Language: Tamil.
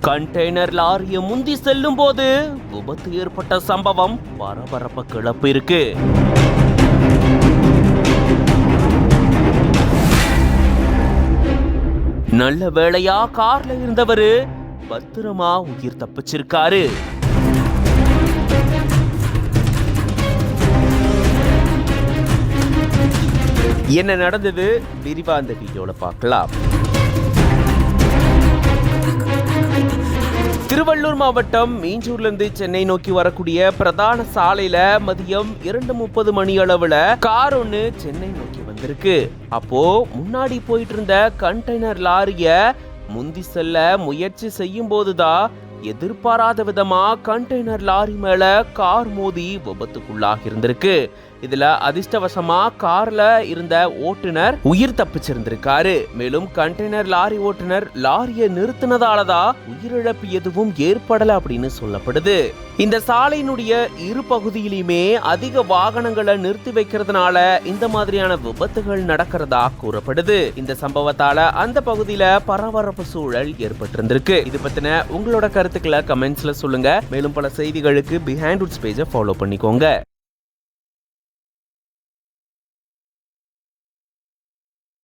கண்டெய்னர் லாரியை முந்தி செல்லும் போது விபத்து ஏற்பட்ட சம்பவம் பரபரப்ப கிளப்பு இருக்கு. நல்ல வேளையா கார்ல இருந்தவரு பத்திரமா உயிர் தப்பிச்சிருக்காரு. என்ன நடந்தது விரிவா அந்த வீடியோல பார்க்கலாம். திருவள்ளூர் மாவட்டம் மீஞ்சூர்ல இருந்து சென்னை நோக்கி வரக்கூடிய பிரதான சாலையில மதியம் 2:30 மணி அளவுல கார் ஒண்ணு சென்னை நோக்கி வந்திருக்கு. அப்போ முன்னாடி போயிட்டு இருந்த கண்டெய்னர் லாரிய முந்தி செல்ல முயற்சி செய்யும் போதுதான் எதிர்பாராத விதமா கண்டெய்னர் லாரி மேல கார் மோதி விபத்துக்குள்ளாகி இருந்திருக்கு. இதுல அதிர்ஷ்டவசமா கார்ல இருந்த ஓட்டுநர் உயிர் தப்பிச்சிருந்திருக்காரு. மேலும் கண்டெய்னர் லாரி ஓட்டுநர் லாரியை நிறுத்தினதாலதான் உயிரிழப்பு எதுவும் ஏற்படல அப்படின்னு சொல்லப்படுது. இந்த சாலையினுடைய இரு பகுதியிலுமே அதிக வாகனங்களை நிறுத்தி வைக்கிறதுனால இந்த மாதிரியான விபத்துகள் நடக்கிறதா கூறப்படுது. இந்த சம்பவத்தால அந்த பகுதியில பரபரப்பு சூழல் ஏற்பட்டிருந்திருக்கு. இது பத்தின உங்களோட கருத்துக்களை கமெண்ட்ஸ்ல சொல்லுங்க. மேலும் பல செய்திகளுக்கு பிஹைண்ட் ரூட்ஸ் பேஜை ஃபாலோ பண்ணிக்கோங்க.